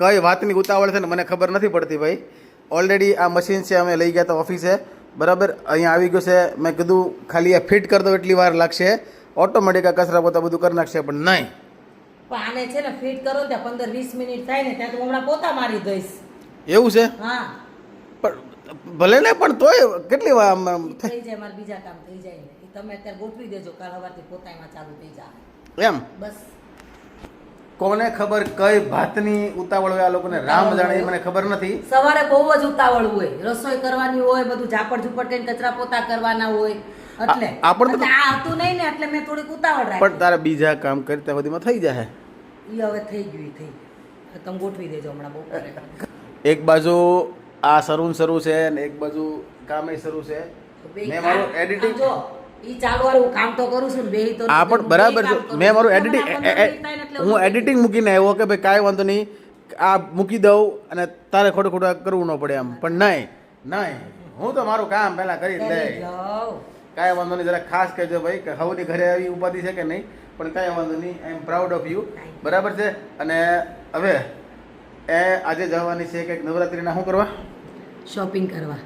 કઈ વાતની ઉતાવળ છે ને મને ખબર નથી પડતી ભાઈ. ઓલરેડી આ મશીન છે અમે લઈ ગયા હતા ઓફિસે, બરાબર. અહીંયા આવી ગયું છે. મેં કીધું ખાલી આ ફિટ કરી દો એટલી વાર લાગશે, ઓટોમેટિક આ કચરા પોતા બધું કરી નાખશે, પણ નહીં. પણ આને છે ને ફિટ કરો ત્યાં 15-20 મિનિટ થાય ને ત્યાં તો હમણાં પોતા મારી દઈશ. એવું છે? હા પણ ભલે ને, પણ તોય કેટલી વાર થઈ જાય, મારે બીજા કામ થઈ જાય ને. એ તમે અત્યારે ગોઠવી દેજો, કાલ સવારથી પોતામાં ચાલુ થઈ જાય એમ. બસ કોને ખબર કઈ ભાતની ઉતાવળ હોય આ લોકોને, રામ જાણે, એ મને ખબર નથી. સવારે બહુ જ ઉતાવળ હોય, રસોઈ કરવાની હોય, બધું ઝાપડ ઝુપડ કરીને કચરા પોતા કરવાના હોય, એટલે આપણે આ હતું નહીં ને એટલે મેં થોડીક ઉતાવળ રાખી. પણ તારા બીજા કામ કરતા બધીમાં થઈ જાય. એ હવે થઈ ગયું, થઈ તમે ગોઠવી દેજો હમણાં બપોરે. એક બાજુ આ શરૂ છે ને એક બાજુ કામે શરૂ છે. મેં મારું એડિટિંગ જો ઈ ચાલુ વાળું કામ તો કરું છું ને બે તો આ પણ બરાબર છે. મેં મારું એડિટિંગ હું એડિટિંગ મૂકીને આવ્યો કે ભાઈ કાંઈ વાંધો નહીં, આ મૂકી દઉં અને તારે ખોટું કરવું ન પડે એમ. પણ નહીં, હું તો મારું કામ પહેલા કરી જ લે. કાંઈ વાંધો નહીં, જરા ખાસ કહેજો ભાઈ કે હવની ઘરે આવી ઉપાધિ છે કે નહીં, પણ કાંઈ વાંધો નહીં. આઈ એમ પ્રાઉડ ઓફ યુ, બરાબર છે. અને હવે આજે જવાની છે કે નવરાત્રિના શું કરવા? શોપિંગ કરવા,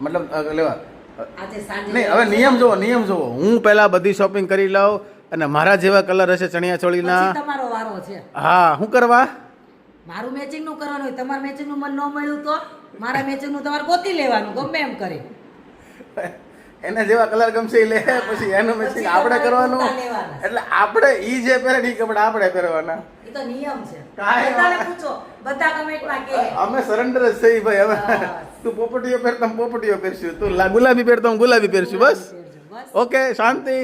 મતલબ લેવા. આજે સાંજે નહીં, હવે નિયમ જોવો. હું પહેલા બધી શોપિંગ કરી લઉં અને મારા જેવા કલર હશે ચણિયા ચોળીના. પછી તમારો વારો છે. હા, શું કરવા? મારું મેચિંગ નું કરવાનું હોય, તમારું મેચિંગ નું મન ન મળ્યું તો મારા મેચિંગ નું તમારે ગોતી લેવાનું, ગમે એમ કરે. એને જેવા કલર ગમશે એ લે, પછી એનું મેચિંગ આપણે કરવાનું. એટલે આપણે ઈ જે પહેરે ઈ કપડા આપણે પહેરવાના. એ તો નિયમ છે. કાંઈ બધાને પૂછો, બધા કમેન્ટમાં કહે. અમે સરેન્ડર જ થઈ ભાઈ. હવે તું પોપટીઓ પહેરતા હું પોપટીઓ પહેરશું, તું ગુલાબી પહેરતા હું ગુલાબી પહેરશું. બસ ઓકે, શાંતિ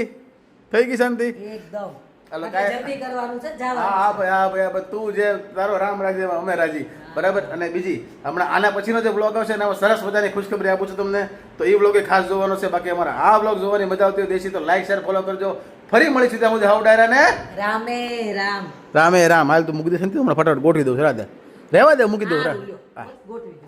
થઈ ગઈ, શાંતિ એકદમ. હાલો, જલ્દી કરવાનું છે, જવાનું. હા ભાઈ, તું જે તારો રામ રાખજે અમે રાજી, બરાબર. અને બીજી હમણાં આના પછીનો જે બ્લોગ આવશે ને એમાં સરસ મજાની ખુશખબરી આપું છું તમને, તો એ બ્લોગ ખાસ જોવાનો છે. બાકી અમારા આ બ્લોગ જોવાની મજા આવતી હોય દેશી તો લાઈક શેર ફોલો કરજો. ફરી મળીશું ત્યાં સુધી. હાઉ ડાયરા ને રામે રામ. હાલ તું મૂકી દે, હમણાં ફટાફટ ગોઠવી દઉં. રહેવા દે, મૂકી દઉં. ગોઠવી દો.